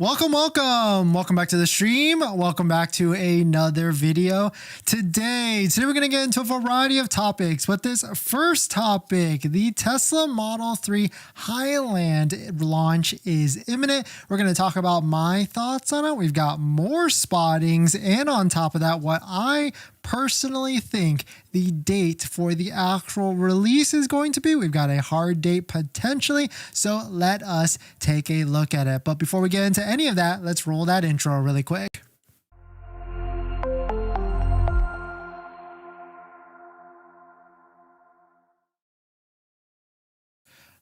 Welcome back to the stream. Welcome back to another video. Today we're going to get into a variety of topics, but this first topic, the Tesla Model 3 Highalnd launch is imminent. We're going to talk about my thoughts on it. We've got more spottings, and on top of that, what I personally think the date for the actual release is going to be. We've got a hard date potentially, so let us take a look at it. But before we get into any of that, let's roll that intro really quick.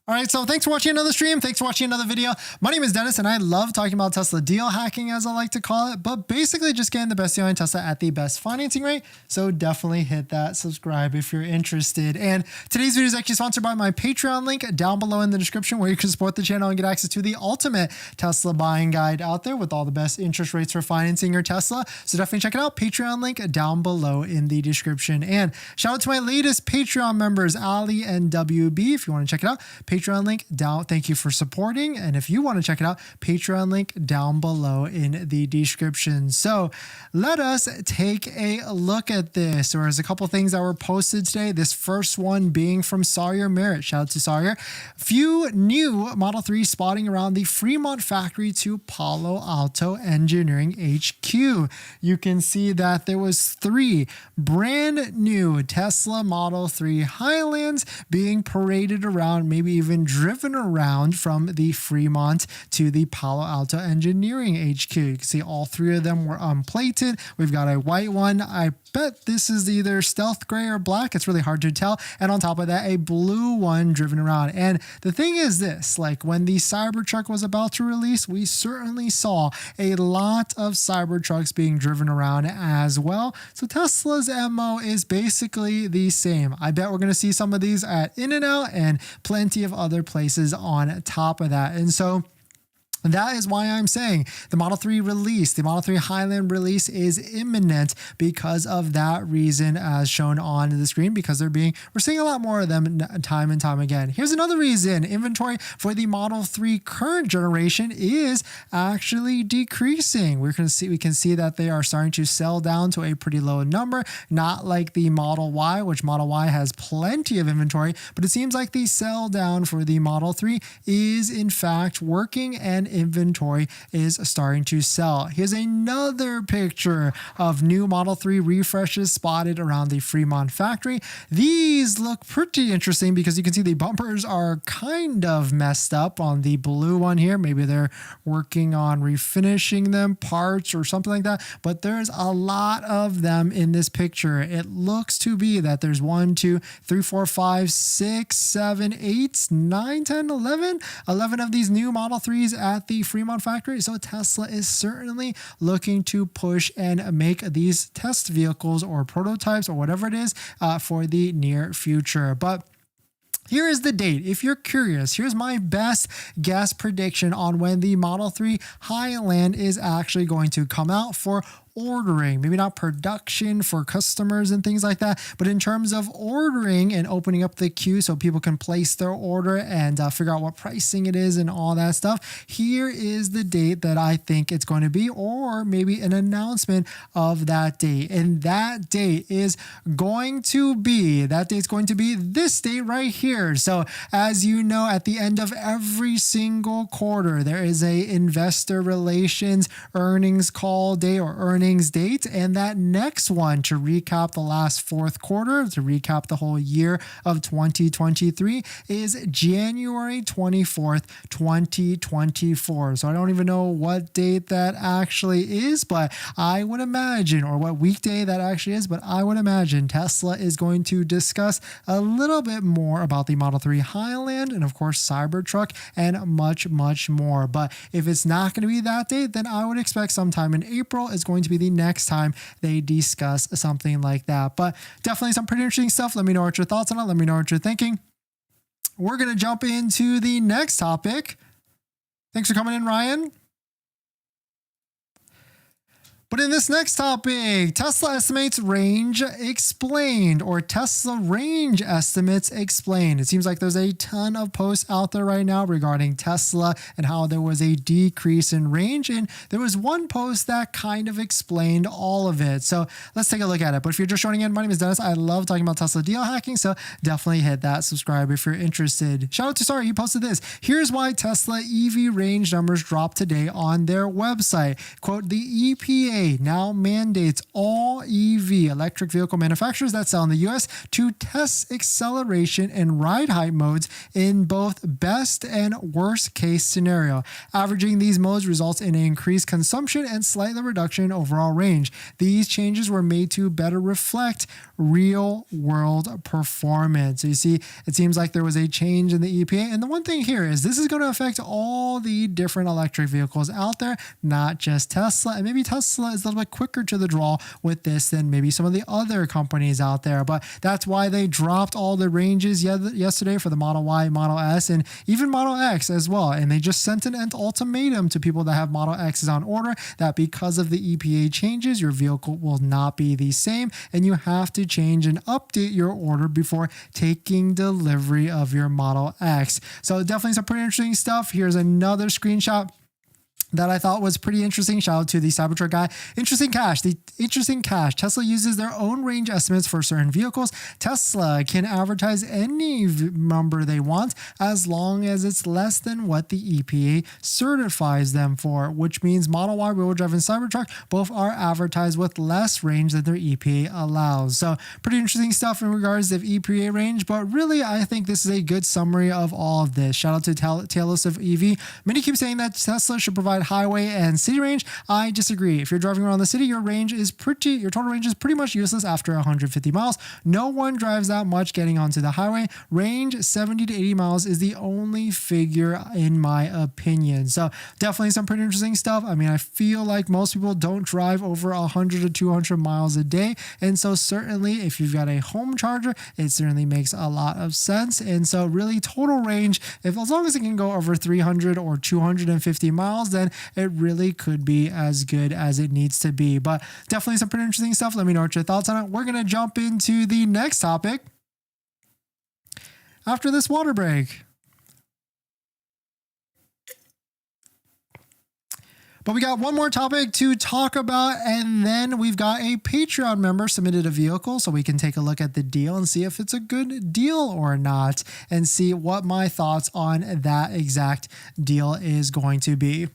All right, so thanks for watching another stream. Thanks for watching another video. My name is Dennis, and I love talking about Tesla deal hacking, as I like to call it, but basically just getting the best deal on Tesla at the best financing rate. So definitely hit that subscribe if you're interested. And today's video is actually sponsored by my Patreon link down below in the description, where you can support the channel and get access to the ultimate Tesla buying guide out there with all the best interest rates for financing your Tesla. So definitely check it out. Patreon link down below in the description. And shout out to my latest Patreon members, Ali and WB. If you want to check it out, Patreon link down. Thank you for supporting. And if you want to check it out, Patreon link down below in the description. So let us take a look at this. There's a couple things that were posted today. This first one being from Sawyer Merritt. Shout out to Sawyer. Few new Model 3 spotting around the Fremont factory to Palo Alto Engineering HQ. You can see that there was 3 brand new Tesla Model 3 Highlands being paraded around, maybe even driven around from the Fremont to the Palo Alto Engineering HQ. You can see all 3 of them were unplated. We've got a white one. I bet this is either stealth gray or black. It's really hard to tell. And on top of that, a blue one driven around. And the thing is this, like when the Cybertruck was about to release, we certainly saw a lot of Cybertrucks being driven around as well. So Tesla's MO is basically the same. I bet we're going to see some of these at In-N-Out and plenty of other places on top of that. And so that is why I'm saying the Model 3 release, the Model 3 Highalnd release is imminent because of that reason, as shown on the screen, because we're seeing a lot more of them time and time again. Here's another reason: inventory for the Model 3 current generation is actually decreasing. We can see that they are starting to sell down to a pretty low number, not like the Model Y, which Model Y has plenty of inventory, but it seems like the sell down for the Model 3 is in fact working, and inventory is starting to sell. Here's another picture of new Model 3 refreshes spotted around the Fremont factory. These look pretty interesting because you can see the bumpers are kind of messed up on the blue one here. Maybe they're working on refinishing them, parts or something like that, but there's a lot of them in this picture. It looks to be that there's 1, 2, 3, 4, 5, 6, 7, 8, 9, 10, 11 of these new Model 3s at the Fremont factory. So Tesla is certainly looking to push and make these test vehicles or prototypes or whatever it is for the near future. But here is the date. If you're curious, here's my best guess prediction on when the Model 3 Highalnd is actually going to come out for ordering. Maybe not production for customers and things like that, but in terms of ordering and opening up the queue so people can place their order and figure out what pricing it is and all that stuff. Here is the date that I think it's going to be, or maybe an announcement of that date. And that date is going to be this date right here. So as you know, at the end of every single quarter, there is a investor relations earnings call day or earnings date, and that next one to recap the last 4th quarter, to recap the whole year of 2023, is January 24th, 2024. So I don't even know what date that actually is, but I would imagine, or what weekday that actually is, but I would imagine Tesla is going to discuss a little bit more about the Model 3 Highalnd and of course Cybertruck and much, much more. But if it's not going to be that date, then I would expect sometime in April is going to be the next time they discuss something like that. But definitely some pretty interesting stuff. Let me know what your thoughts on it. Let me know what you're thinking. We're going to jump into the next topic. Thanks for coming in, Ryan. But in this next topic, Tesla estimates range explained, or Tesla range estimates explained. It seems like there's a ton of posts out there right now regarding Tesla and how there was a decrease in range. And there was one post that kind of explained all of it. So let's take a look at it. But if you're just joining in, my name is Dennis. I love talking about Tesla deal hacking. So definitely hit that subscribe if you're interested. Shout out to Sorry, he posted this. Here's why Tesla EV range numbers dropped today on their website. Quote, the EPA now mandates all EV electric vehicle manufacturers that sell in the US to test acceleration and ride height modes in both best and worst case scenario. Averaging these modes results in an increased consumption and slightly reduction in overall range. These changes were made to better reflect real world performance. So you see, it seems like there was a change in the EPA. And the one thing here is this is going to affect all the different electric vehicles out there, not just Tesla. And maybe Tesla is a little bit quicker to the draw with this than maybe some of the other companies out there. But that's why they dropped all the ranges yesterday for the Model Y, Model S, and even Model X as well. And they just sent an ultimatum to people that have Model X's on order that because of the EPA changes, your vehicle will not be the same, and you have to change and update your order before taking delivery of your Model X. So definitely some pretty interesting stuff. Here's another screenshot that I thought was pretty interesting. Shout out to the Cybertruck guy. Interesting cache. Tesla uses their own range estimates for certain vehicles. Tesla can advertise any number they want as long as it's less than what the EPA certifies them for, which means Model Y, rear-wheel drive, and Cybertruck both are advertised with less range than their EPA allows. So pretty interesting stuff in regards to EPA range, but really I think this is a good summary of all of this. Shout out to Talos of EV. Many keep saying that Tesla should provide highway and city range. I disagree. If you're driving around the city, your total range is pretty much useless after 150 miles. No one drives that much getting onto the highway. Range 70 to 80 miles is the only figure in my opinion. So definitely some pretty interesting stuff. I mean, I feel like most people don't drive over 100 to 200 miles a day. And so certainly if you've got a home charger, it certainly makes a lot of sense. And so really total range, as long as it can go over 300 or 250 miles, then it really could be as good as it needs to be. But definitely some pretty interesting stuff. Let me know what your thoughts on it. We're going to jump into the next topic after this water break. But we got one more topic to talk about, and then we've got a Patreon member submitted a vehicle so we can take a look at the deal and see if it's a good deal or not, and see what my thoughts on that exact deal is going to be.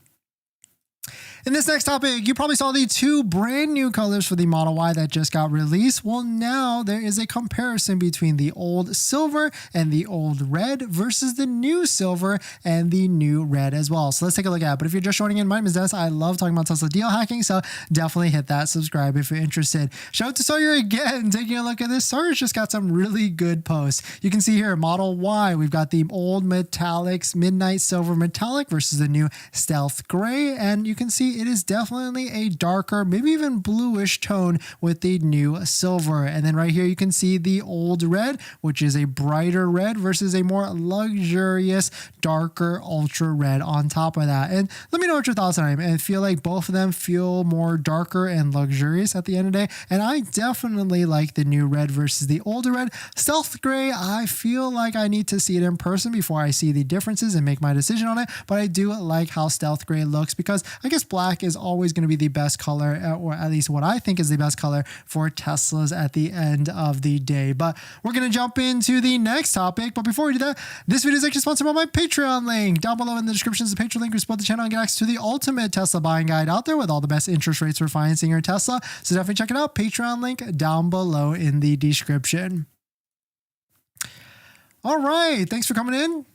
In this next topic, you probably saw the two brand new colors for the Model Y that just got released. Well, now there is a comparison between the old silver and the old red versus the new silver and the new red as well. So let's take a look at it. But if you're just joining in, my name is Dennis. I love talking about Tesla deal hacking, so definitely hit that subscribe if you're interested. Shout out to Sawyer again, taking a look at this. Sawyer's just got some really good posts. You can see here, Model Y, we've got the old metallics, midnight silver metallic versus the new stealth gray, and you can see it is definitely a darker, maybe even bluish tone with the new silver. And then right here you can see the old red, which is a brighter red versus a more luxurious, darker ultra red on top of that. And let me know what your thoughts are. I feel like both of them feel more darker and luxurious at the end of the day. And I definitely like the new red versus the older red. Stealth gray, I feel like I need to see it in person before I see the differences and make my decision on it. But I do like how stealth gray looks because I guess black is always going to be the best color, or at least what I think is the best color for Teslas at the end of the day. But we're going to jump into the next topic. But before we do that, this video is actually sponsored by my Patreon link. Down below in the description is the Patreon link where you support the channel and get access to the ultimate Tesla buying guide out there with all the best interest rates for financing your Tesla. So definitely check it out. Patreon link down below in the description. All right. Thanks for coming in.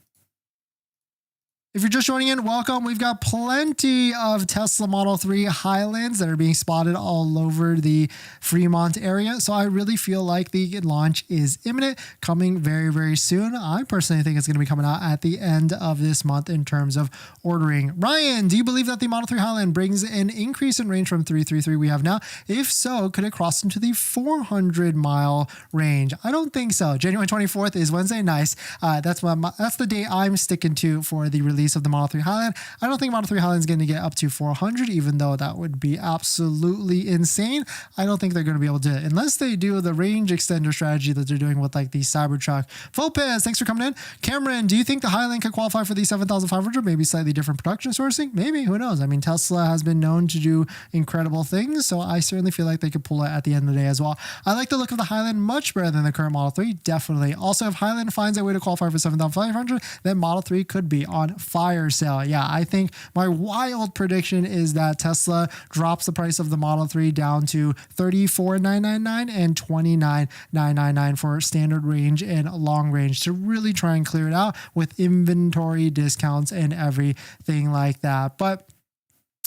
If you're just joining in, welcome. We've got plenty of Tesla Model 3 Highlands that are being spotted all over the Fremont area. So I really feel like the launch is imminent, coming very, very soon. I personally think it's going to be coming out at the end of this month in terms of ordering. Ryan, do you believe that the Model 3 Highland brings an increase in range from 333 we have now? If so, could it cross into the 400-mile range? I don't think so. January 24th is Wednesday. Nice. That's the day I'm sticking to for the release release of the Model 3 Highalnd. I don't think Model 3 Highalnd is going to get up to 400, even though that would be absolutely insane. I don't think they're going to be able to, unless they do the range extender strategy that they're doing with like the Cybertruck. Fopez, thanks for coming in. Cameron, do you think the Highalnd could qualify for the 7,500? Maybe slightly different production sourcing? Maybe, who knows? I mean, Tesla has been known to do incredible things, so I certainly feel like they could pull it at the end of the day as well. I like the look of the Highalnd much better than the current Model 3, definitely. Also, if Highalnd finds a way to qualify for 7,500, then Model 3 could be on fire sale. Yeah, I think my wild prediction is that Tesla drops the price of the Model 3 down to $34,999 and $29,999 for standard range and long range to really try and clear it out with inventory discounts and everything like that. But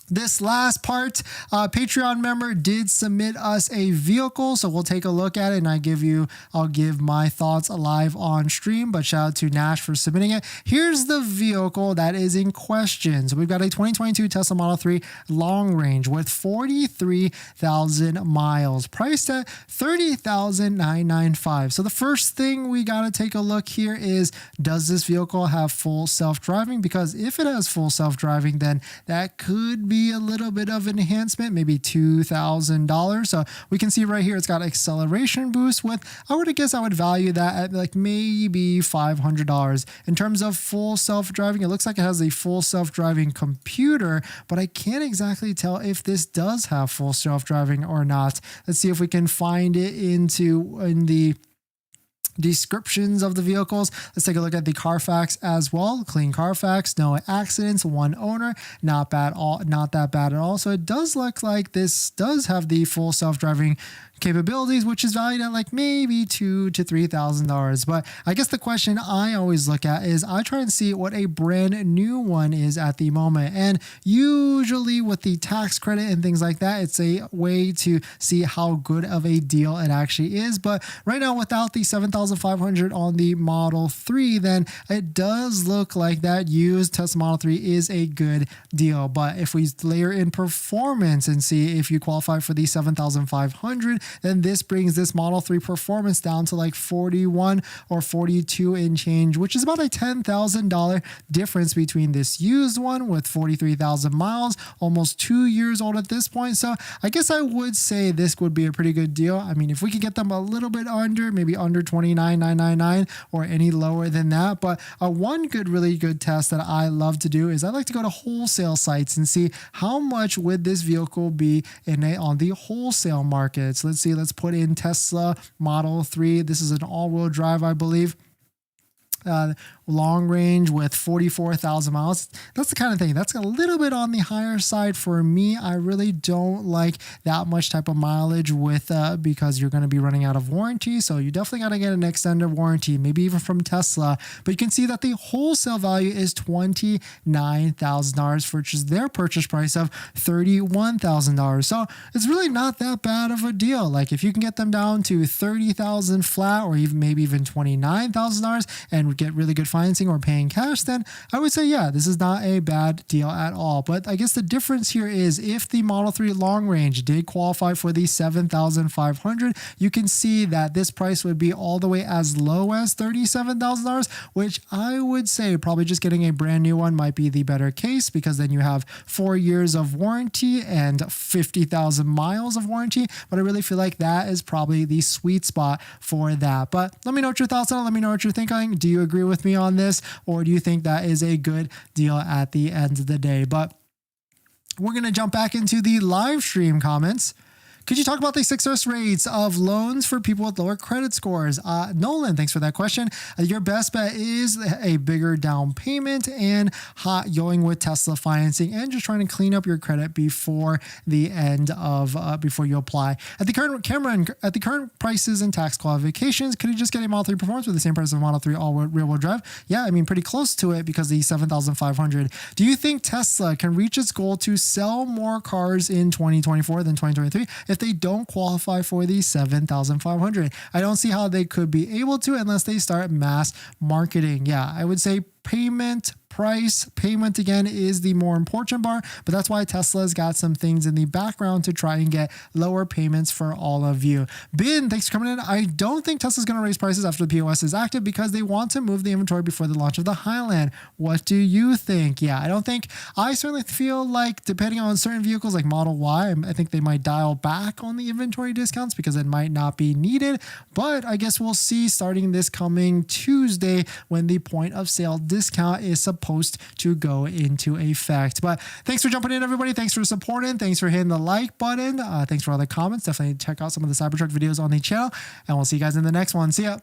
this last part, Patreon member did submit us a vehicle, so we'll take a look at it and I'll give my thoughts live on stream, but shout out to Nash for submitting it. Here's the vehicle that is in question. So we've got a 2022 Tesla Model 3 long range with 43,000 miles, priced at $30,995. So the first thing we got to take a look here is, does this vehicle have full self-driving? Because if it has full self-driving, then that could be a little bit of an enhancement, maybe $2,000. So we can see right here, it's got acceleration boost with, I would value that at like maybe $500. In terms of full self-driving, it looks like it has a full self-driving computer, but I can't exactly tell if this does have full self-driving or not. Let's see if we can find it in the descriptions of the vehicles. Let's take a look at the Carfax as well. Clean Carfax, no accidents, one owner, not that bad at all. So it does look like this does have the full self-driving capabilities, which is valued at like maybe $2,000 to $3,000. But I guess the question I always look at is I try and see what a brand new one is at the moment. And usually with the tax credit and things like that, it's a way to see how good of a deal it actually is. But right now, without the 7,500 on the Model 3, then it does look like that used Tesla Model 3 is a good deal. But if we layer in performance and see if you qualify for the 7,500, then this brings this Model 3 performance down to like 41 or 42 and change, which is about a $10,000 difference between this used one with 43,000 miles, almost 2 years old at this point. So I guess I would say this would be a pretty good deal. I mean, if we could get them a little bit under, maybe under 29,999 or any lower than that. But one really good test that I love to do is I like to go to wholesale sites and see how much would this vehicle be on the wholesale market. So let's put in Tesla Model 3. This is an all-wheel drive, I believe. Long range with 44,000 miles. That's the kind of thing that's a little bit on the higher side for me. I really don't like that much type of mileage with because you're going to be running out of warranty. So you definitely got to get an extended warranty, maybe even from Tesla. But you can see that the wholesale value is $29,000, which is their purchase price of $31,000. So it's really not that bad of a deal. Like if you can get them down to 30,000 flat, or even maybe even $29,000 and get really good financing or paying cash, then I would say, yeah, this is not a bad deal at all. But I guess the difference here is if the Model 3 long range did qualify for the 7,500, you can see that this price would be all the way as low as $37,000, which I would say probably just getting a brand new one might be the better case, because then you have 4 years of warranty and 50,000 miles of warranty. But I really feel like that is probably the sweet spot for that. But let me know what your thoughts are. Let me know what you're thinking. Do you agree with me on this, or do you think that is a good deal at the end of the day? But we're going to jump back into the live stream comments. Could you talk about the success rates of loans for people with lower credit scores? Nolan, thanks for that question. Your best bet is a bigger down payment and going with Tesla financing and just trying to clean up your credit before the end of before you apply. At the current prices and tax qualifications, could you just get a Model 3 Performance with the same price of Model 3 all rear-wheel drive? Yeah, I mean pretty close to it because the 7,500. Do you think Tesla can reach its goal to sell more cars in 2024 than 2023? If they don't qualify for the 7,500. I don't see how they could be able to unless they start mass marketing. Yeah, I would say payment price. Payment again is the more important part, but that's why Tesla's got some things in the background to try and get lower payments for all of you. Bin, thanks for coming in. I don't think Tesla's going to raise prices after the POS is active because they want to move the inventory before the launch of the Highalnd. What do you think? Yeah, I certainly feel like depending on certain vehicles like Model Y, I think they might dial back on the inventory discounts because it might not be needed, but I guess we'll see starting this coming Tuesday when the point of sale discount is supposed to go into effect. But thanks for jumping in, everybody. Thanks for supporting. Thanks for hitting the like button. Thanks for all the comments. Definitely check out some of the Cybertruck videos on the channel, and we'll see you guys in the next one. See ya.